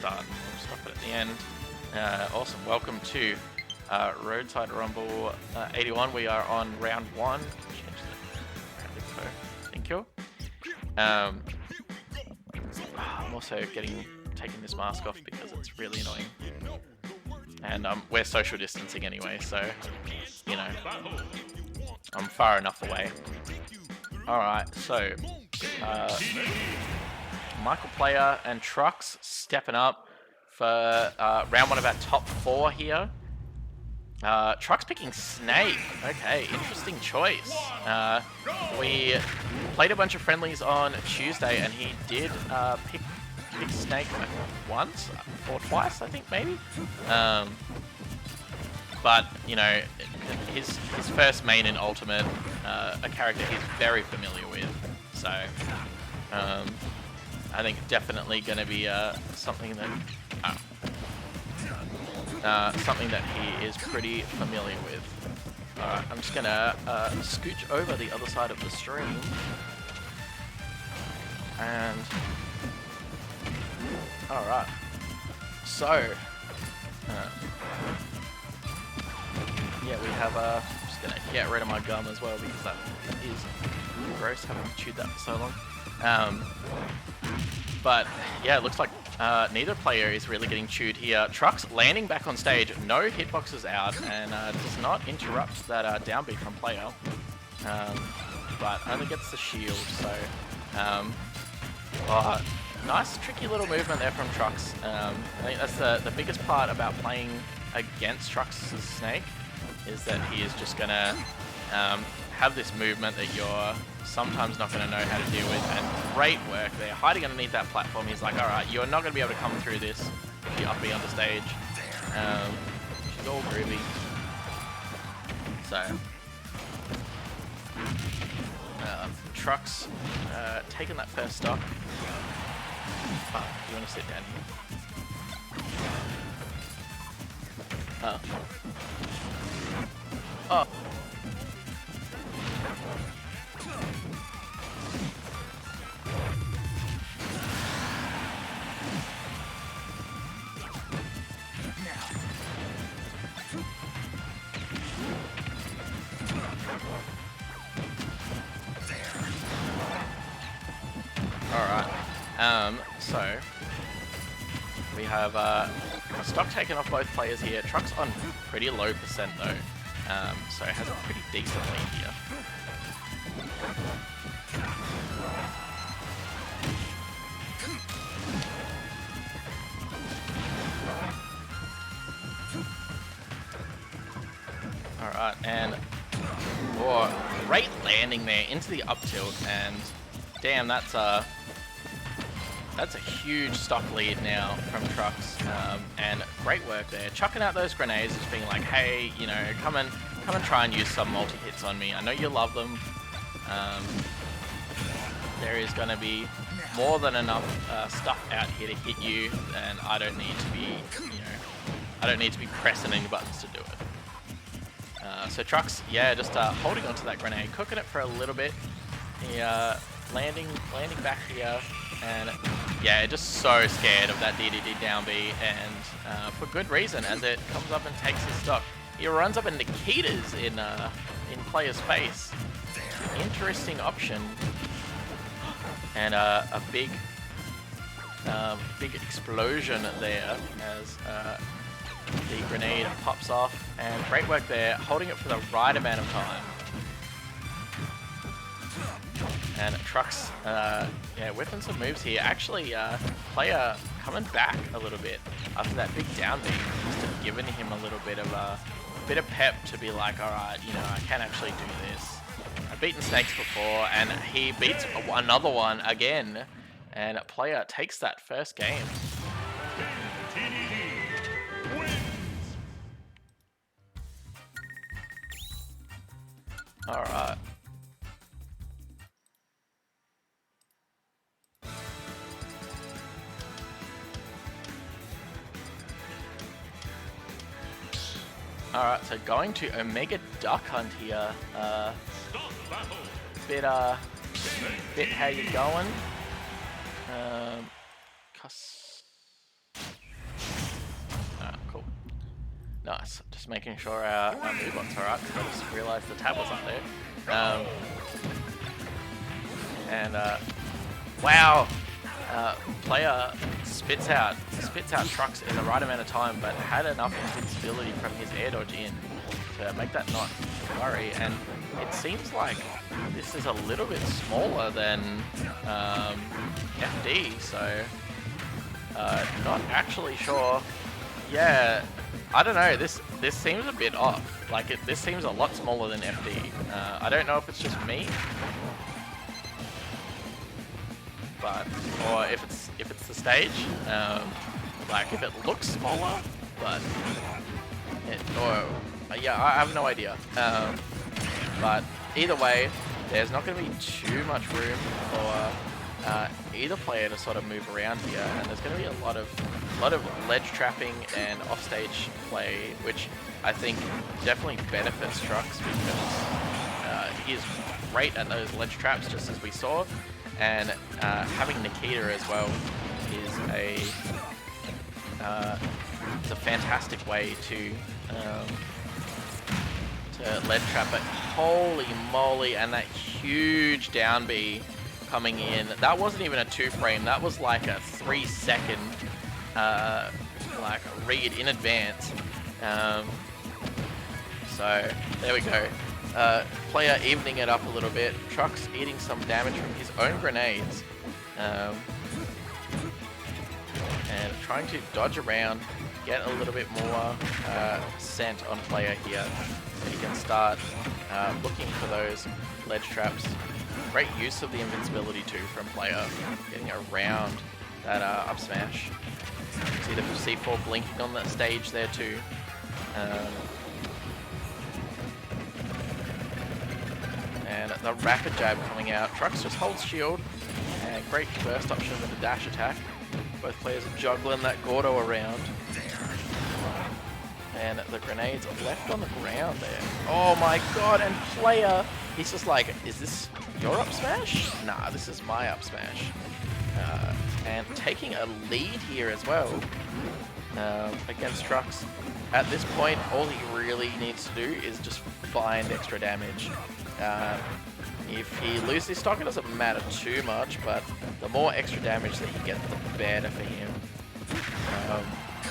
start. We'll stop it at the end. Awesome. Welcome to Roadside Rumble 81. We are on round 1. Change the round info. Thank you. I'm also taking this mask off because it's really annoying. And we're social distancing anyway, so, you know, I'm far enough away. Alright, so, Michael Player and Trucks stepping up for round 1 of our top 4 here. Trucks picking Snake. Okay, interesting choice. We played a bunch of friendlies on Tuesday, and he did pick Snake once or twice, I think, maybe. But you know, his first main and ultimate, a character he's very familiar with. So I think definitely going to be something that he is pretty familiar with. Alright, I'm just gonna scooch over the other side of the stream. And alright. So yeah, we have I'm just gonna get rid of my gum as well because that is gross, having chewed that for so long. But yeah, it looks like neither player is really getting chewed here. Trucks landing back on stage, no hitboxes out, and does not interrupt that downbeat from player, but only gets the shield. So nice tricky little movement there from Trucks. I think that's the biggest part about playing against Trucks' Snake, is that he is just gonna have this movement that you're sometimes not going to know how to deal with, and great work there. Hiding underneath that platform, he's like, alright, you're not going to be able to come through this if you up me on the stage. She's all groovy. So, Trucks taking that first stock. Oh, you want to sit down here? Oh. Alright, so we have a stock taken off both players here. Truck's on pretty low percent though, so has a pretty decent lead here. Alright, and great landing there into the up tilt, and damn, that's a huge stock lead now from Trucks, and great work there. Chucking out those grenades, just being like, hey, you know, come and try and use some multi-hits on me. I know you love them. There is going to be more than enough stuff out here to hit you, and I don't need to be, I don't need to be pressing any buttons to do it. So Trucks, yeah, just holding onto that grenade, cooking it for a little bit. He landing back here, and yeah, just so scared of that DDD down B, and for good reason, as it comes up and takes his stock. He runs up and Nikitas in player's face. Interesting option, and a big explosion there as the grenade pops off, and great work there, holding it for the right amount of time. And Trucks, yeah, whipping some moves here. Actually, player coming back a little bit after that big down beat, just giving him a little bit of pep to be like, all right, you know, I can actually do this. I've beaten Snakes before, and he beats another one again, and player takes that first game. All right. Alright, so going to Omega Duck Hunt here. Bit how you going? Nice. Just making sure our move bot's alright, because I just realised the tab was up there. Wow! Player spits out Trucks in the right amount of time, but had enough invincibility from his air dodge in to make that not worry. And it seems like this is a little bit smaller than FD, so not actually sure. Yeah, I don't know. This seems a bit off. Like this seems a lot smaller than FD. I don't know if it's just me, or if it's the stage. Like if it looks smaller, but yeah, I have no idea. But either way, there's not going to be too much room for either player to sort of move around here, and there's going to be a lot of ledge trapping and offstage play, which I think definitely benefits Trucks, because he is great at those ledge traps, just as we saw, and having Nikita as well is it's a fantastic way to ledge trap it. Holy moly, and that huge down B coming in. That wasn't even a 2-frame, that was like a 3-second like read in advance. So there we go. Player evening it up a little bit. Trucks eating some damage from his own grenades. And trying to dodge around, get a little bit more scent on player here, so he can start looking for those ledge traps. Great use of the invincibility too from player, getting around that up smash. See the C4 blinking on that stage there too. And the rapid jab coming out. Trucks just holds shield, and great burst option with the dash attack. Both players juggling that Gordo around. And the grenades are left on the ground there. Oh my god, and player, he's just like, is this your up smash? Nah, this is my up smash. And taking a lead here as well against Trucks. At this point, all he really needs to do is just find extra damage. If he loses his stock, it doesn't matter too much, but the more extra damage that he gets, the better for him.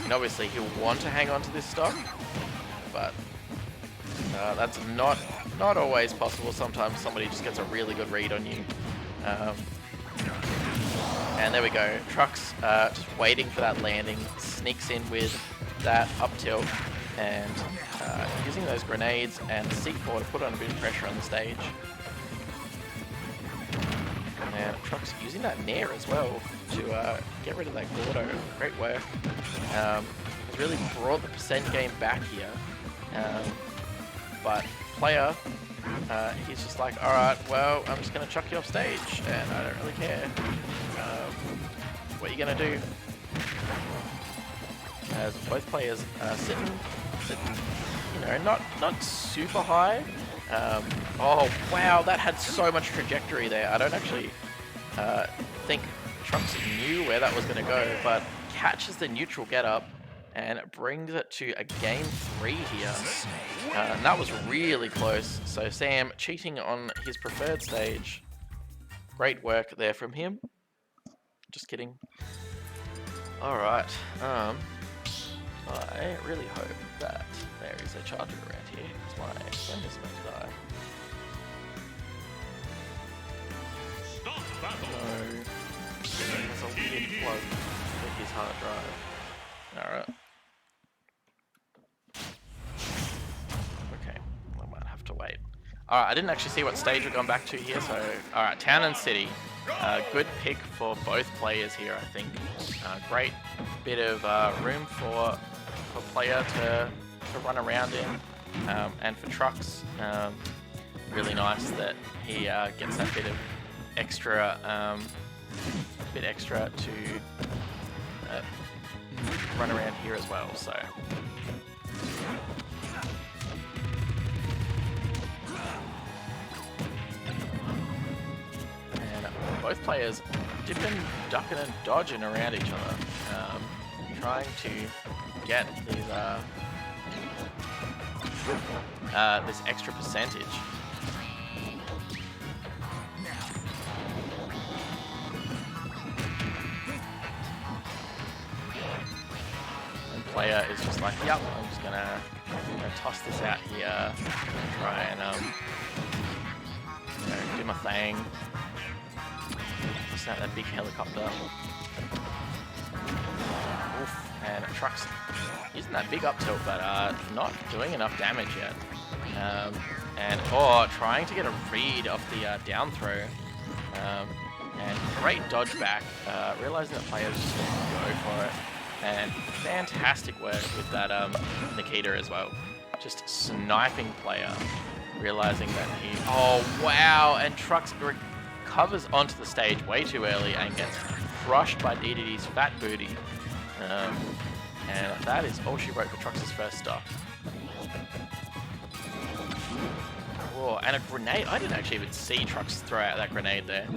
And obviously he'll want to hang on to this stock, but that's not always possible. Sometimes somebody just gets a really good read on you. And there we go. Trucks just waiting for that landing, sneaks in with that up tilt, and using those grenades and C4 to put on a bit of pressure on the stage. And Trucks using that Nair as well to get rid of that Gordo. Great work. Has really brought the percent game back here. But player, he's just like, alright, well, I'm just going to chuck you off stage, and I don't really care. What are you going to do? As both players sitting, you know, not super high. Oh wow, that had so much trajectory there. I don't actually think Trucks knew where that was going to go, but catches the neutral get up and brings it to a game 3 here. And that was really close. So Sam cheating on his preferred stage. Great work there from him. Just kidding. Alright. I really hope that there is a charger around here, because my friend is about to die. No. There's a weird plug for his hard drive. Alright. Okay, I might have to wait. Alright, I didn't actually see what stage we're going back to here, so... Alright, Town and City. Good pick for both players here, I think. Great bit of room for player to run around in, and for Trucks, really nice that he gets that bit of extra, to run around here as well. So. And both players dipping, ducking and dodging around each other, trying to get these this extra percentage. And player is just like, yep, I'm just gonna toss this out here, try and do my thing. Just out that big helicopter. Oof, and Truck's using that big up tilt, but not doing enough damage yet. And trying to get a read off the down throw. And great dodge back, realizing that player's just going to go for it. And fantastic work with that Nikita as well. Just sniping player, realizing that he... Oh, wow! And Trucks recovers onto the stage way too early and gets crushed by DDD's fat booty. And that is all she wrote for Trucks' first stop. Oh, and a grenade. I didn't actually even see Trucks throw out that grenade there.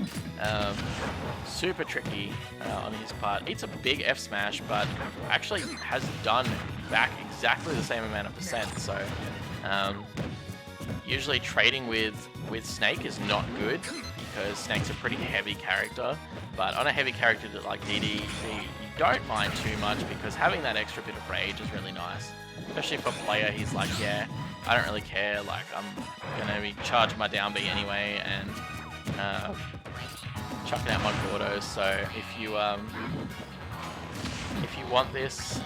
Super tricky on his part. It's a big F smash, but actually has done back exactly the same amount of percent. So usually trading with Snake is not good because Snake's a pretty heavy character. But on a heavy character like DD, you don't mind too much because having that extra bit of rage is really nice. Especially for a player, he's like, yeah, I don't really care, like, I'm gonna be charging my down B anyway, and chucking out my Gordos, so if you want this,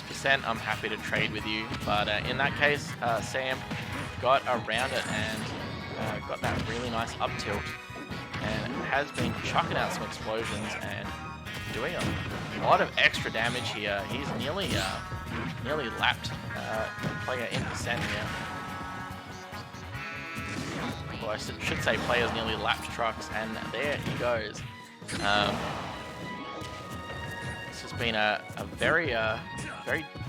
percent, I'm happy to trade with you, but in that case, Sam got around it and got that really nice up tilt, and has been chucking out some explosions and doing a lot of extra damage here. He's nearly lapped player in percent here. Well, I should say players nearly lapped Trucks, and there he goes. This has been a very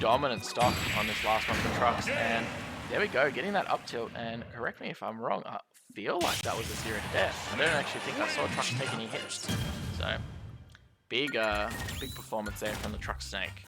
dominant stock on this last one for Trucks, and there we go, getting that up tilt. And correct me if I'm wrong, I feel like that was a 0 to death. I don't actually think I saw Trucks take any hits. So big performance there from the Truck Snake.